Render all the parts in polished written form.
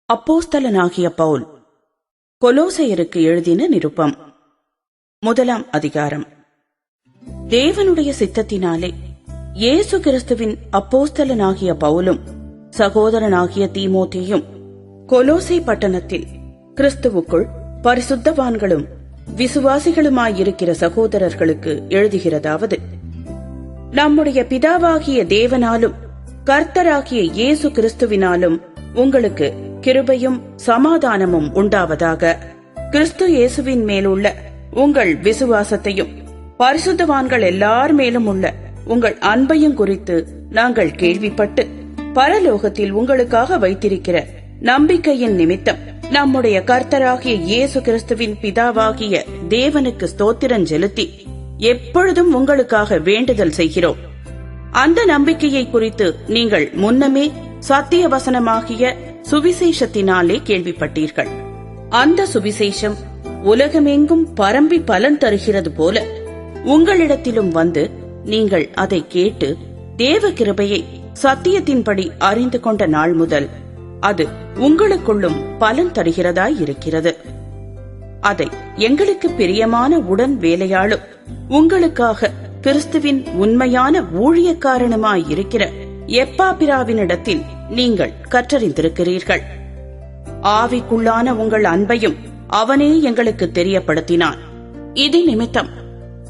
அப்போஸ்தலனாகிய பவுல் கொலோசையருக்கு எழுதின நிருபம். 1 அதிகாரம். தேவனுடைய சித்தத்தினாலே இயேசு கிறிஸ்துவின் அப்போஸ்தலனாகிய பவுலும் சகோதரனாகிய தீமோத்தேயும் கொலோசை பட்டணத்தில் கிறிஸ்துவுக்குள் பரிசுத்தவான்களும் விசுவாசிகளுமாயிருக்கிற சகோதரர்களுக்கு எழுதுகிறதாவது: நம்முடைய பிதாவாகிய தேவனாலும் கர்த்தராகிய இயேசு கிறிஸ்துவினாலும் உங்களுக்கு கிருபையும் சமாதானமும் உண்டாவதாக. கிறிஸ்து இயேசுவின் மேலுள்ள உங்கள் விசுவாசத்தையும் பரிசுத்தவான்கள் எல்லார் மேலும் உள்ள உங்கள் அன்பையும் குறித்து நாங்கள் கேள்விப்பட்டு பரலோகத்தில் உங்களுக்காக வைத்திருக்கிற நம்பிக்கையின் நிமித்தம் நம்முடைய கர்த்தராகிய இயேசு கிறிஸ்துவின் பிதாவாகிய தேவனுக்கு ஸ்தோத்திரம் செலுத்தி எப்பொழுதும் உங்களுக்காக வேண்டுதல் செய்கிறோம். அந்த நம்பிக்கையை குறித்து நீங்கள் முன்னமே சத்திய வசனமாகிய சுவிசேஷத்தினாலே கேள்விப்பட்டீர்கள். அந்த சுவிசேஷம் உலகமெங்கும் பரம்பி பலன் தருகிறது போல உங்களிடத்திலும் வந்து நீங்கள் அதை கேட்டு தேவ கிருபையை சத்தியத்தின்படி அறிந்து கொண்ட நாள் முதல் அது உங்களுக்குள்ளும் பலன் தருகிறதாய் இருக்கிறது. அதை எங்களுக்கு பிரியமான உடன் வேலையாளும் உங்களுக்காக கிறிஸ்துவின் உண்மையான ஊழியக்காரனுமாயிருக்கிற எப்பாபிராவினிடத்தில் நீங்கள் கற்றறிந்திருக்கிறீர்கள். ஆவிக்குள்ளான உங்கள் அன்பையும் அவனே எங்களுக்கு தெரியப்படுத்தினான். இது நிமித்தம்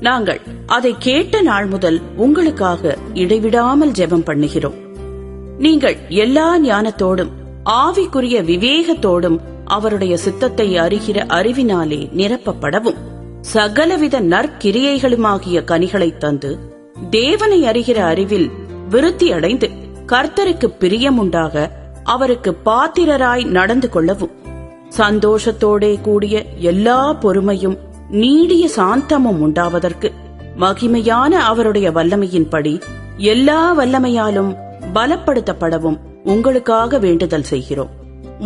நாங்கள் அதை கேட்ட நாள் முதல் உங்களுக்காக இடைவிடாமல் ஜெபம் பண்ணுகிறோம். நீங்கள் எல்லா ஞானத்தோடும் ஆவிக்குரிய விவேகத்தோடும் அவருடைய சித்தத்தை அறிகிற அறிவினாலே நிரப்பப்படவும் சகலவித நற்கிரியைகளுமாகிய கனிகளை தந்து தேவனை அறிகிற அறிவில் விருத்தி அடைந்து கர்த்தருக்கு பிரியமுண்டாக அவருக்கு பாத்திரராய் நடந்து கொள்ளவும் சந்தோஷத்தோடே கூடிய எல்லா பொறுமையும் நீடிய சாந்தமும் உண்டாவதற்கு மகிமையான அவருடைய வல்லமையின்படி எல்லா வல்லமையாலும் பலப்படுத்தப்படவும் உங்களுக்காக வேண்டுதல் செய்கிறோம்.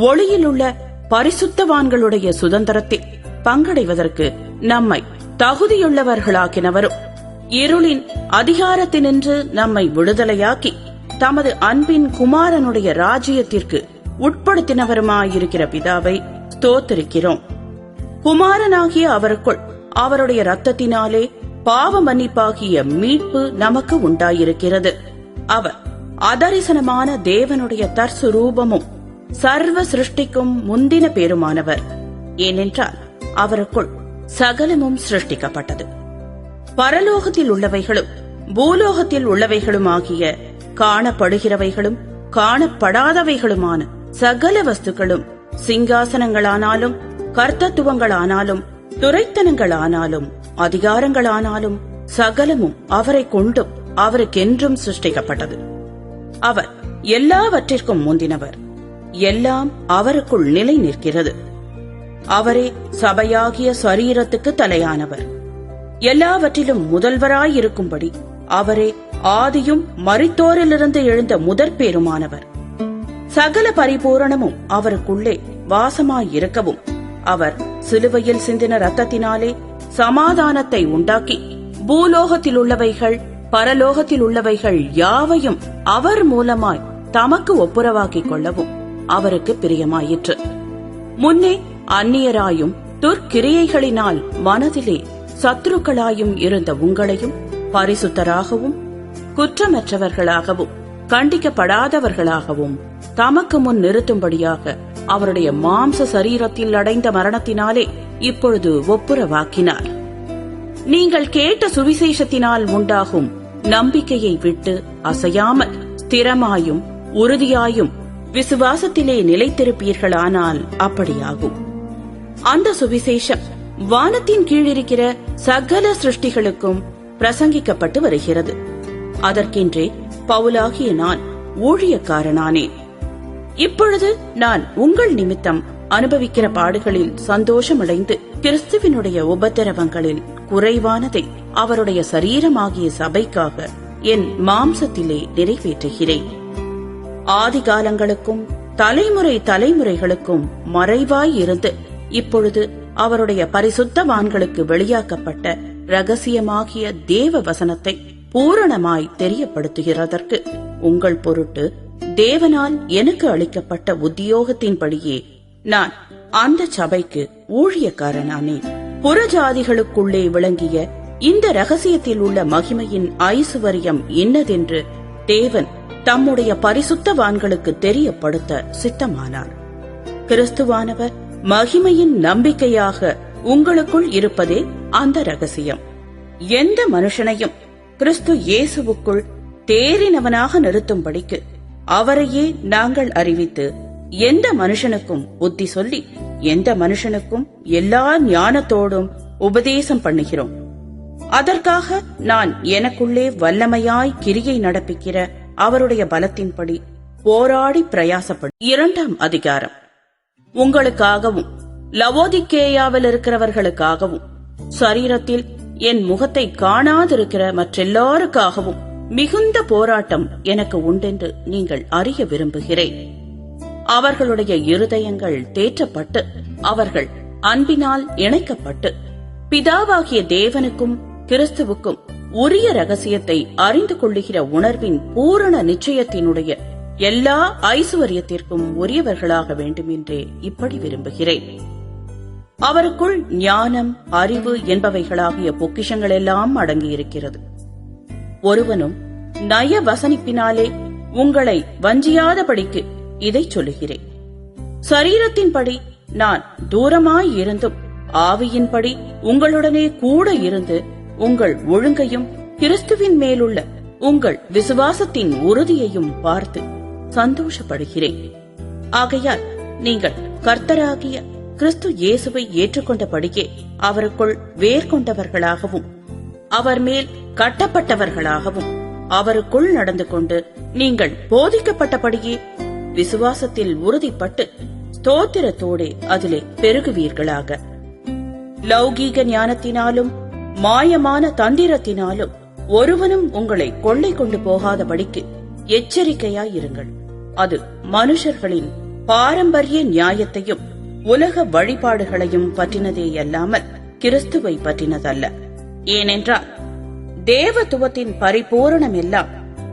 ஒளியிலுள்ள பரிசுத்தவான்களுடைய சுதந்திரத்தில் பங்கடைவதற்கு நம்மை தகுதியுள்ளவர்களாக்கினவரும் இருளின் அதிகாரத்தினின்று நம்மை விடுதலையாக்கி தமது அன்பின் குமாரனுடைய ராஜ்யத்திற்கு உட்படுத்தினவருமாயிருக்கிற பிதாவை ஸ்தோத்திரிக்கிறோம். குமாரனாகிய அவருக்குள் அவருடைய இரத்தத்தினாலே பாவ மன்னிப்பாகிய மீட்பு நமக்கு உண்டாயிருக்கிறது. அவர் அதரிசனமான தேவனுடைய தற்சுரூபமும் சர்வ சிருஷ்டிக்கும் முந்தின பேருமானவர். ஏனென்றால் அவருக்குள் சகலமும் சிருஷ்டிக்கப்பட்டது. பரலோகத்தில் உள்ளவைகளும் பூலோகத்தில் உள்ளவைகளுமாகிய காணப்படுகிறவைகளும் காணப்படாதவைகளுமான சகல வஸ்துக்களும் சிங்காசனங்களானாலும் கர்த்தத்துவங்களானாலும் துரைத்தனங்களானாலும் அதிகாரங்களானாலும் சகலமும் அவரை கொண்டும் அவருக்கென்றும் சிருஷ்டிக்கப்பட்டது. அவர் எல்லாவற்றிற்கும் முந்தினவர். எல்லாம் அவருக்குள் நிலை நிற்கிறது. அவரே சபையாகிய சரீரத்துக்கு தலையானவர். எல்லாவற்றிலும் முதல்வராயிருக்கும்படி அவரே ஆதியும் மரித்தோரிலிருந்து எழுந்த முதற்பேருமானவர். சகல பரிபூரணமும் அவருக்குள்ளே வாசமாயிருக்கவும் அவர் சிலுவையில் சிந்தின இரத்தத்தினாலே சமாதானத்தை உண்டாக்கி பூலோகத்தில் உள்ளவைகள் பரலோகத்தில் உள்ளவைகள் யாவையும் அவர் மூலமாய் தமக்கு ஒப்புரவாக்கிக் கொள்ளவும் அவருக்கு பிரியமாயிற்று. முன்னே அந்நியராயும் துர்க்கிரியைகளினால் மனதிலே சத்துருக்களாயும் இருந்த உங்களையும் பரிசுத்தராகவும் குற்றமற்றவர்களாகவும் கண்டிக்கப்படாதவர்களாகவும் தமக்கு முன் நிறுத்தும்படியாக அவருடைய மாம்ச சரீரத்தில் அடைந்த மரணத்தினாலே இப்பொழுது ஒப்புரவாக்கினார். நீங்கள் கேட்ட சுவிசேஷத்தினால் உண்டாகும் நம்பிக்கையை விட்டு அசையாமல் ஸ்திரமாயும் உறுதியாயும் விசுவாசத்திலே நிலைத்திருப்பீர்களானால் அப்படியாகும். அந்த சுவிசேஷம் வானத்தின் கீழிருக்கிற சகல சிருஷ்டிகளுக்கும் பிரசங்கிக்கப்பட்டு வருகிறது. அதற்கென்றே பவுலாகிய நான் ஊழியக்காரனானேன். இப்பொழுது நான் உங்கள் நிமித்தம் அனுபவிக்கிற பாடுகளில் சந்தோஷமடைந்து கிறிஸ்துவினுடைய உபத்திரவங்களில் குறைவானதை அவருடைய சரீரமாகிய சபைக்காக என் மாம்சத்திலே நிறைவேற்றுகிறேன். ஆதி காலங்களுக்கும் தலைமுறை தலைமுறைகளுக்கும் மறைவாயிருந்து இப்பொழுது அவருடைய பரிசுத்தவான்களுக்கு வெளியாக்கப்பட்ட ரகசியமாகிய தேவ வசனத்தை பூரணமாய் தெரியப்படுத்துகிறதற்கு உங்கள் பொருட்டு தேவனால் எனக்கு அளிக்கப்பட்ட உத்தியோகத்தின்படியே நான் அந்த சபைக்கு ஊழியக்காரனானேன். புறஜாதிகளுக்குள்ளே விளங்கிய இந்த ரகசியத்தில் உள்ள மகிமையின் ஐசுவரியம் இன்னதென்று தேவன் தம்முடைய பரிசுத்தவான்களுக்கு தெரியப்படுத்த சித்தமானார். கிறிஸ்துவானவர் மகிமையின் நம்பிக்கையாக உங்களுக்குள் இருப்பதே அந்த ரகசியம். எந்த மனுஷனையும் கிறிஸ்து இயேசுவுக்குள் தேறினவனாக நிறுத்தும்படிக்கு அவரையே நாங்கள் அறிவித்து, எந்த மனுஷனுக்கும் புத்தி சொல்லி, எந்த மனுஷனுக்கும் எல்லா ஞானத்தோடும் உபதேசம் பண்ணுகிறோம். அதற்காக நான் எனக்குள்ளே வல்லமையாய் கிரியை நடப்பிக்கிற அவருடைய பலத்தின்படி போராடி பிரயாசப்படும். 2ஆம் அதிகாரம். உங்களுக்காகவும் லவோதிக்கேயாவில் இருக்கிறவர்களுக்காகவும் சரீரத்தில் என் முகத்தை காணாதிருக்கிற மற்றெல்லாருக்காகவும் மிகுந்த போராட்டம் எனக்கு உண்டென்று நீங்கள் அறிய விரும்புகிறேன். அவர்களுடைய இருதயங்கள் தேற்றப்பட்டு அவர்கள் அன்பினால் இணைக்கப்பட்டு பிதாவாகிய தேவனுக்கும் கிறிஸ்துவுக்கும் உரிய ரகசியத்தை அறிந்து கொள்ளுகிற உணர்வின் பூரண நிச்சயத்தினுடைய எல்லா ஐசுவரியத்திற்கும் உரியவர்களாக வேண்டும் என்றே இப்படி விரும்புகிறேன். அவருக்குள் ஞானம், அறிவு என்பவைகளாகிய பொக்கிஷங்கள் எல்லாம் அடங்கியிருக்கிறது. ஒருவனும் நய வசனிப்பினாலே உங்களை வஞ்சியாதபடிக்கு இதை சொல்லுகிறேன். சரீரத்தின்படி நான் தூரமாயிருந்தும் ஆவியின்படி உங்களுடனே கூட இருந்து உங்கள் ஒழுங்கையும் கிறிஸ்துவின் மேலுள்ள உங்கள் விசுவாசத்தின் உறுதியையும் பார்த்து சந்தோஷப்படுகிறேன். ஆகையால் நீங்கள் கர்த்தராகிய கிறிஸ்து இயேசுவை ஏற்றுக்கொண்டபடியே அவருக்குள் வேர்கொண்டவர்களாகவும் அவர் மேல் கட்டப்பட்டவர்களாகவும் அவருக்குள் நடந்து கொண்டு நீங்கள் போதிக்கப்பட்டபடியே விசுவாசத்தில் உறுதிப்பட்டு ஸ்தோத்திரத்தோடே அதிலே பெருகுவீர்களாக. லௌகீக ஞானத்தினாலும் மாயமான தந்திரத்தினாலும் ஒருவனும் உங்களை கொள்ளை கொண்டு போகாதபடிக்கு எச்சரிக்கையாயிருங்கள். அது மனுஷர்களின் பாரம்பரிய நியாயத்தையும் உலக வழிபாடுகளையும் பற்றினதேயல்லாமல் கிறிஸ்துவை பற்றினதல்ல. ஏனென்றால் தேவத்துவத்தின் பரிபூரணம் எல்லாம்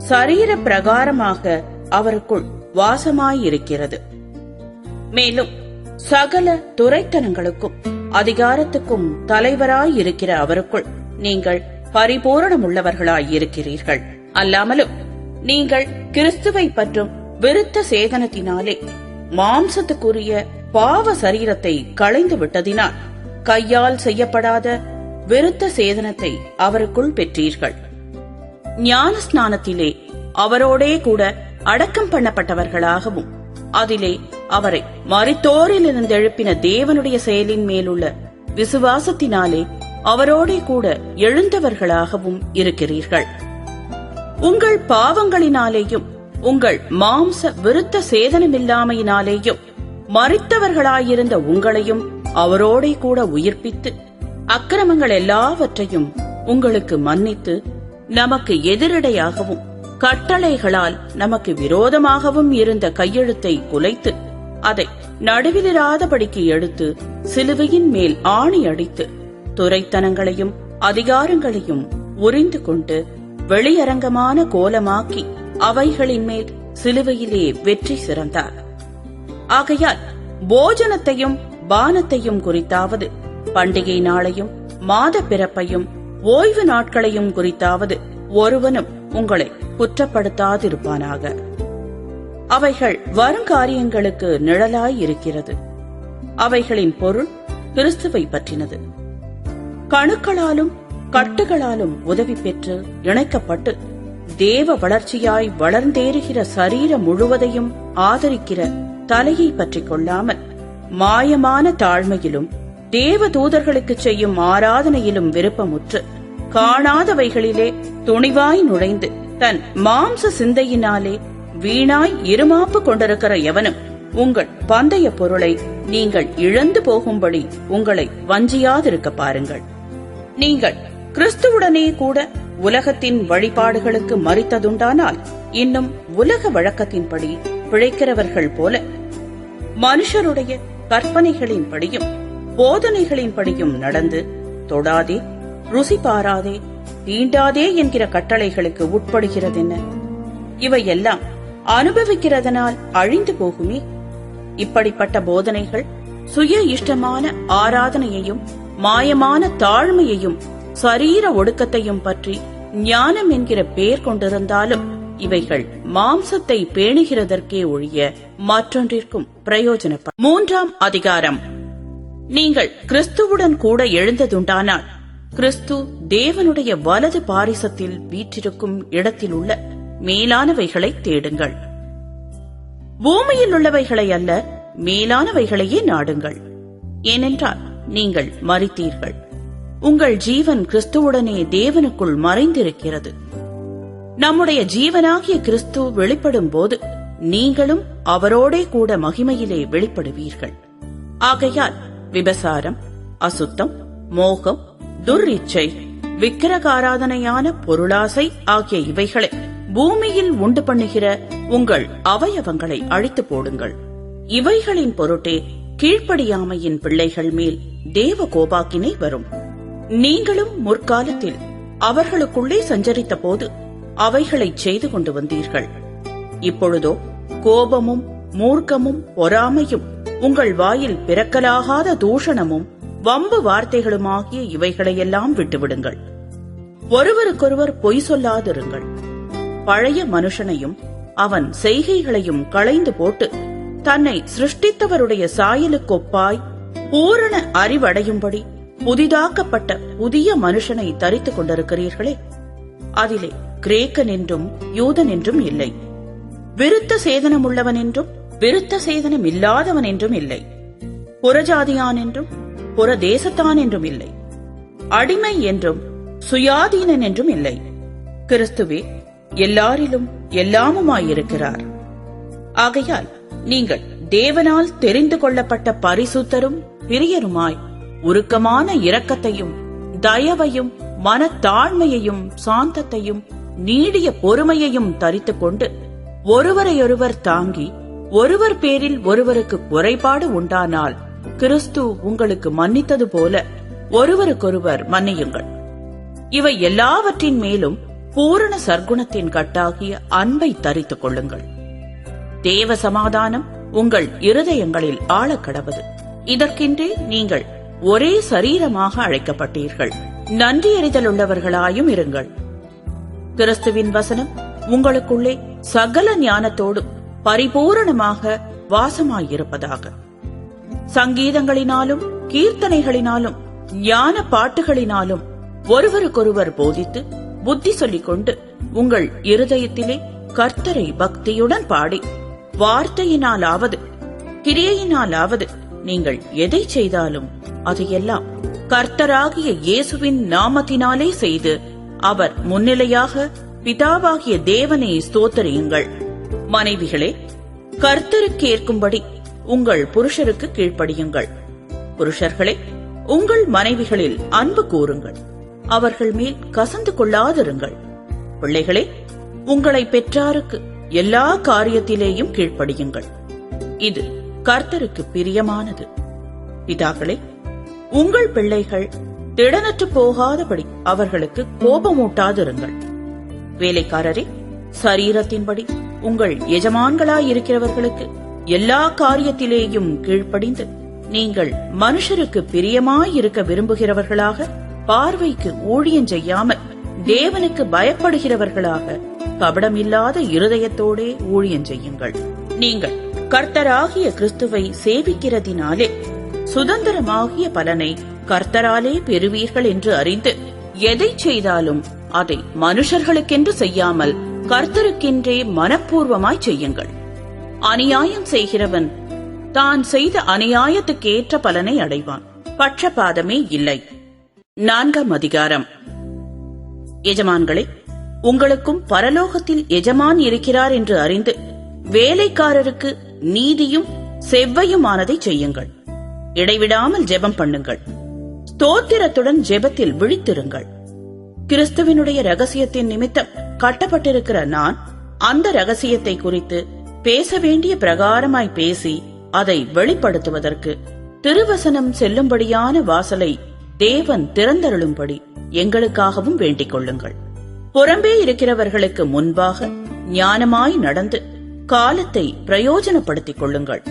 சரீர பிரகாரமாக அவருக்குள் வாசமாயிருக்கிறது. மேலும் சகல துரைத்தனங்களுக்கும் அதிகாரத்துக்கும் தலைவராயிருக்கிற அவருக்குள் நீங்கள் பரிபூரணமுள்ளவர்களாயிருக்கிறீர்கள். அல்லாமலும் நீங்கள் கிறிஸ்துவை பற்றும் விருத்த சேதனத்தினாலே மாம்சத்துக்குரிய பாவ சரீரத்தை களைந்து விட்டதினால் கையால் செய்யப்படாத விருத்த சேதனத்தை அவருக்குள் பெற்றீர்கள். ஞான ஸ்நானத்திலே அவரோடே கூட அடக்கம் பண்ணப்பட்டவர்களாகவும் அதிலே அவரை மரித்தோரிலிருந்து எழுப்பின தேவனுடைய செயலின் மேலுள்ள விசுவாசத்தினாலே அவரோடே கூட எழுந்தவர்களாகவும் இருக்கிறீர்கள். உங்கள் பாவங்களினாலேயும் உங்கள் மாம்ச விருத்த சேதனமில்லாமையினாலேயும் மரித்தவர்களாயிருந்த உங்களையும் அவரோடே கூட உயிர்ப்பித்து அக்கிரமங்கள் எல்லாவற்றையும் உங்களுக்கு மன்னித்து நமக்கு எதிரடையாகவும் கட்டளைகளால் நமக்கு விரோதமாகவும் இருந்த கையெழுத்தை குலைத்து அதை நடுவிலிராதபடிக்கு எடுத்து சிலுவையின் மேல் ஆணி அடித்து துரைத்தனங்களையும் அதிகாரங்களையும் உரிந்து கொண்டு வெளியரங்கமான கோலமாக்கி அவைகளின் மேல் சிலுவையிலே வெற்றி சிறந்தார். ஆகையால் போஜனத்தையும் பானத்தையும் குறித்தாவது பண்டிகை நாளையும் மாத பிறப்பையும் ஓய்வு நாட்களையும் குறித்தாவது ஒருவனும் உங்களை குற்றப்படுத்தாதிருப்பானாக. அவைகள் வருங்காரியங்களுக்கு நிழலாயிருக்கிறது. அவைகளின் பொருள் கிறிஸ்துவை பற்றினது. கணுக்களாலும் கட்டுகளாலும் உதவி பெற்று இணைக்கப்பட்டு தேவ வளர்ச்சியாய் வளர்ந்தேறுகிற சரீரம் முழுவதையும் ஆதரிக்கிற தலையை பற்றிக் கொள்ளாமல் மாயமான தாழ்மையிலும் தேவ தூதர்களுக்கு செய்யும் ஆராதனையிலும் விருப்பமுற்று காணாதவைகளிலே துணிவாய் நுழைந்து தன் மாம்ச சிந்தையினாலே வீணாய் இருமாப்பு கொண்டிருக்கிற எவனும் உங்கள் பந்தய பொருளை நீங்கள் இழந்து போகும்படி உங்களை வஞ்சியாதிருக்க பாருங்கள். நீங்கள் கிறிஸ்துவுடனே கூட உலகத்தின் வழிபாடுகளுக்கு மரித்ததுண்டானால் இன்னும் உலக வழக்கத்தின்படி பிழைக்கிறவர்கள் போல மனுஷருடைய கற்பனைகளின்படியும் போதனைகளின்படியும் நடந்து தொடாதே, ருசி பாராதே, தீண்டாதே என்கிற கட்டளைகளுக்கு உட்படுகிறதென்ன? இவையெல்லாம் அனுபவிக்கிறதனால் அழிந்து போகுமே. இப்படிப்பட்ட போதனைகள் சுய இஷ்டமான ஆராதனையையும் மாயமான தாழ்மையையும் சரீர ஒடுக்கத்தையும் பற்றி ஞானம் என்கிற பெயர் கொண்டிருந்தாலும் இவைகள் மாம்சத்தை பேணுகிறதற்கே ஒழிய மற்றொன்றிற்கும் பிரயோஜனப்படும். 3ஆம் அதிகாரம். நீங்கள் கிறிஸ்துவுடன் கூட எழுந்ததுண்டானால் கிறிஸ்து தேவனுடைய வலது பாரிசத்தில் வீற்றிருக்கும் இடத்தில் உள்ள மேலானவைகளை தேடுங்கள். பூமியில் உள்ளவைகளை அல்ல, மேலானவைகளையே நாடுங்கள். ஏனென்றால் நீங்கள் மரித்தீர்கள், உங்கள் ஜீவன் கிறிஸ்துவுடனே தேவனுக்குள் மறைந்திருக்கிறது. நம்முடைய ஜீவனாகிய கிறிஸ்து வெளிப்படும் போது நீங்களும் அவரோடே கூட மகிமையிலே வெளிப்படுவீர்கள். ஆகையால் விபசாரம், அசுத்தம், மோகம், துர்இச்சை, விக்கிரகாராதனையான பொருளாசை ஆகிய இவைகளை பூமியில் உண்டு பண்ணுகிற உங்கள் அவயவங்களை அழித்து போடுங்கள். இவைகளின் பொருட்டே கீழ்ப்படியாமையின் பிள்ளைகள் மேல் தேவ கோபாக்கினை வரும். நீங்களும் முற்காலத்தில் அவர்களுக்குள்ளே சஞ்சரித்த போது அவைகளை செய்து கொண்டு வந்தீர்கள். இப்பொழுதோ கோபமும் மூர்க்கமும் பொறாமையும் உங்கள் வாயில் பிறக்கலாகாத தூஷணமும் வம்பு வார்த்தைகளுமாகிய இவைகளையெல்லாம் விட்டுவிடுங்கள். ஒருவருக்கொருவர் பொய் சொல்லாதிருங்கள். பழைய மனுஷனையும் அவன் செய்கைகளையும் களைந்து போட்டு தன்னை சிருஷ்டித்தவருடைய சாயலுக்கொப்பாய் பூரண அறிவடையும்படி புதிதாக்கப்பட்ட புதிய மனுஷனை தரித்துக் கொண்டிருக்கிறீர்களே. அதிலே கிரேக்கன் என்றும் யூதன் என்றும் இல்லை, விருத்த சேதனம் உள்ளவன் என்றும் விருத்த சேதனம் இல்லாதவன் என்றும் இல்லை, புறஜாதியான் என்றும் புறதேசத்தான் என்றும் இல்லை, அடிமை என்றும் சுயாதீனன் என்றும் இல்லை. கிறிஸ்துவே எல்லாரிலும் எல்லாமுமாயிருக்கிறார். ஆகையால் நீங்கள் தேவனால் தெரிந்து கொள்ளப்பட்ட பரிசுத்தரும் பிரியருமாய் உருக்கமான இரக்கத்தையும் தயவையும் மனத்தாழ்மையையும் சாந்தத்தையும் நீடிய பொறுமையையும் தரித்துக் கொண்டு ஒருவரையொருவர் தாங்கி ஒருவர் பேரில் ஒருவருக்கு குறைபாடு உண்டானால் கிறிஸ்து உங்களுக்கு மன்னித்தது போல ஒருவருக்கொருவர் மன்னியுங்கள். இவை எல்லாவற்றின் மேலும் பூரண சர்க்குணத்தின் கட்டாகிய அன்பை தரித்துக் கொள்ளுங்கள். தேவ சமாதானம் உங்கள் இருதயங்களில் ஆழக்கடவது. இதற்கென்றே நீங்கள் ஒரே சரீரமாக அழைக்கப்பட்டீர்கள். நன்றியறிதல் உள்ளவர்களாயும் இருங்கள். கிறிஸ்துவின் வசனம் உங்களுக்குள்ளே சகல ஞானத்தோடு பரிபூரணமாக வாசமாயிருப்பதாக. சங்கீதங்களினாலும் கீர்த்தனைகளினாலும் ஞான பாட்டுகளினாலும் ஒருவருக்கொருவர் போதித்து புத்தி சொல்லிக் கொண்டு உங்கள் இருதயத்திலே கர்த்தரை பக்தியுடன் பாடி வார்த்தையினாலாவது கிரியையினாலாவது நீங்கள் எதை செய்தாலும் அதையெல்லாம் கர்த்தராகிய இயேசுவின் நாமத்தினாலே செய்து அவர் முன்னிலையாக பிதாவாகிய தேவனை ஸ்தோத்தரியுங்கள். மனைவிகளே, கர்த்தருக்கு ஏற்கும்படி உங்கள் புருஷருக்கு கீழ்ப்படியுங்கள். புருஷர்களே, உங்கள் மனைவிகளில் அன்பு கூறுங்கள், அவர்கள் மேல் கசந்து கொள்ளாதிருங்கள். பிள்ளைகளே, உங்களை பெற்றாருக்கு எல்லா காரியத்திலேயும் கீழ்ப்படியுங்கள், இது கர்த்தருக்கு பிரியமானது. பிதாக்களே, உங்கள் பிள்ளைகள் திடனற்று போகாதபடி அவர்களுக்கு கோபமூட்டாதிருங்கள். வேலைக்காரரே, சரீரத்தின்படி உங்கள் எஜமான்களாயிருக்கிறவர்களுக்கு எல்லா காரியத்திலேயும் கீழ்ப்படிந்து நீங்கள் மனுஷருக்கு பிரியமாயிருக்க விரும்புகிறவர்களாக பார்வைக்கு ஊழியம் செய்யாமல் தேவனுக்கு பயப்படுகிறவர்களாக கபடமில்லாத இருதயத்தோடே ஊழியம் செய்யுங்கள். நீங்கள் கர்த்தராகிய கிறிஸ்துவை சேவிக்கிறதினாலே சுதந்திரமாகிய பலனை கர்த்தராலே பெறுவீர்கள் என்று அறிந்து எதை செய்தாலும் அதை மனுஷர்களுக்கென்று செய்யாமல் கர்த்தருக்கென்றே மனப்பூர்வமாய் செய்யுங்கள். அநியாயம் செய்கிறவன் தான் செய்த அநியாயத்துக்கேற்ற பலனை அடைவான். பட்சபாதமே இல்லை. 4ஆம் அதிகாரம். எஜமான்களே, உங்களுக்கும் பரலோகத்தில் எஜமான் இருக்கிறார் என்று அறிந்து வேலைக்காரருக்கு நீதியும் செவ்வையுமானதை செய்யுங்கள். இடைவிடாமல் ஜெபம் பண்ணுங்கள். ஸ்தோத்திரத்துடன் ஜெபத்தில் விழித்திருங்கள். கிறிஸ்துவினுடைய ரகசியத்தின் நிமித்தம் கட்டப்பட்டிருக்கிற நான் அந்த ரகசியத்தை குறித்து பேச வேண்டிய பிரகாரமாய் பேசி அதை வெளிப்படுத்துவதற்கு திருவசனம் செல்லும்படியான வாசலை தேவன் திறந்தருளும்படி எங்களுக்காகவும் வேண்டிக் கொள்ளுங்கள். புறம்பே இருக்கிறவர்களுக்கு முன்பாக ஞானமாய் நடந்து காலத்தை பிரயோஜனப்படுத்திக் கொள்ளுங்கள்.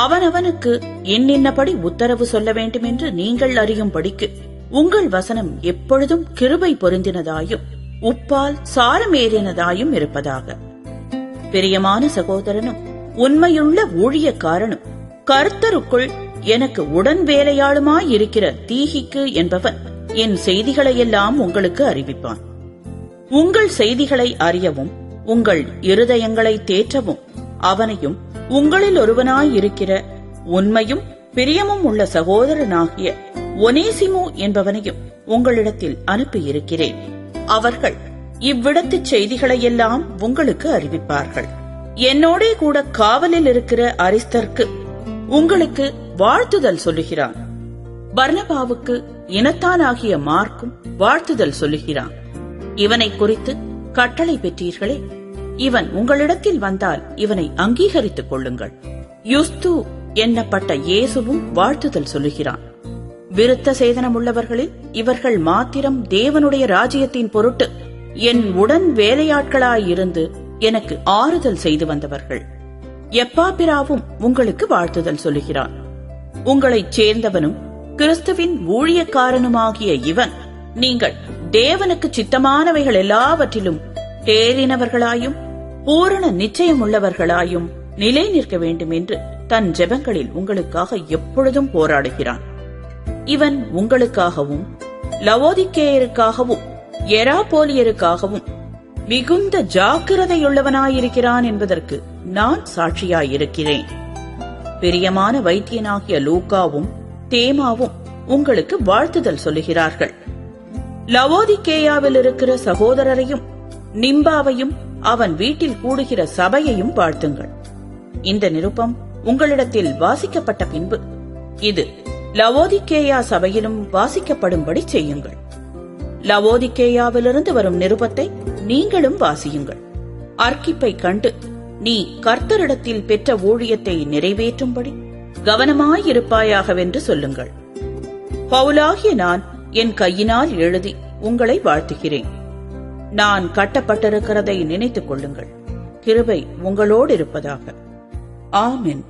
அவனவனுக்கு இன்னின்னபடி உத்தரவு சொல்ல வேண்டும் என்று நீங்கள் அறியும்படிக்கு உங்கள் வசனம் எப்பொழுதும் கிருபை பொருந்தினதாயும் உப்பால் சாரமேறினதாயும் இருப்பதாக. பிரியமான சகோதரனும் உண்மையுள்ள ஊழியக்காரனும் கர்த்தருக்குள் எனக்கு உடன் வேலையாளுமாயிருக்கிற தீகிக்கு என்பவன் என் செய்திகளையெல்லாம் உங்களுக்கு அறிவிப்பான். உங்கள் செய்திகளை அறியவும் உங்கள் இருதயங்களை தேற்றவும் அவனையும் உங்களில் ஒருவனாயிருக்கிற உண்மையும் பிரியமும் உள்ள சகோதரனாகிய ஒனேசிமு என்பவனையும் உங்களிடத்தில் அனுப்பியிருக்கிறேன். அவர்கள் இவ்விடத்துச் செய்திகளையெல்லாம் உங்களுக்கு அறிவிப்பார்கள். என்னோடே கூட காவலில் இருக்கிற அரிஸ்தர்க்கு உங்களுக்கு வாழ்த்துதல் சொல்லுகிறான். பர்னபாவுக்கு இனத்தானாகிய மார்க்கும் வாழ்த்துதல் சொல்லுகிறான். இவனை குறித்து கட்டளை பெற்றீர்களே, இவன் உங்களிடத்தில் வந்தால் இவனை அங்கீகரித்துக் கொள்ளுங்கள். யுஸ்து என்னப்பட்ட இயேசுவும் வாழ்த்துதல் சொல்லுகிறான். விருத்த சேதனமுள்ளவர்களில் இவர்கள் மாத்திரம் தேவனுடைய ராஜ்யத்தின் பொருட்டு என் உடன் வேலையாட்களாயிருந்து எனக்கு ஆறுதல் செய்து வந்தவர்கள். எப்பாப்பிராவும் உங்களுக்கு வாழ்த்துதல் சொல்லுகிறான். உங்களைச் சேர்ந்தவனும் கிறிஸ்துவின் ஊழியக்காரனுமாகிய இவன் நீங்கள் தேவனுக்கு சித்தமானவைகள் எல்லாவற்றிலும் தேறினவர்களாயும் பூரண நிச்சயமுள்ளவர்களாயும் நிலை நிற்க வேண்டும் என்று தன் ஜெபங்களில் உங்களுக்காக எப்பொழுதும் போராடுகிறான். இவன் உங்களுக்காகவும் லவோதிக்கேயருக்காகவும் எராபோலியருக்காகவும் மிகுந்த ஜாக்கிரதையுள்ளவனாயிருக்கிறான் என்பதற்கு நான் சாட்சியாயிருக்கிறேன். பிரியமான வைத்தியனாகிய லூக்காவும் தேமாவும் உங்களுக்கு வாழ்த்துதல் சொல்லுகிறார்கள். லவோதிக்கேயாவில் இருக்கிற சகோதரரையும் நிம்பாவையும் அவன் வீட்டில் கூடுகிற சபையையும் வாழ்த்துங்கள். இந்த நிருபம் உங்களிடத்தில் வாசிக்கப்பட்ட பின்பு இது லவோதிக்கேயா சபையிலும் வாசிக்கப்படும்படி செய்யுங்கள். லவோதிக்கேயாவிலிருந்து வரும் நிருபத்தை நீங்களும் வாசியுங்கள். அர்க்கிப்பை கண்டு நீ கர்த்தரிடத்தில் பெற்ற ஊழியத்தை நிறைவேற்றும்படி கவனமாயிருப்பாயாகவென்று சொல்லுங்கள். பவுலாகிய நான் என் கையினால் எழுதி உங்களை வாழ்த்துகிறேன். நான் கட்டப்பட்டிருக்கிறதை நினைத்துக் கொள்ளுங்கள். கிருபை உங்களோடு இருப்பதாக. ஆமென்.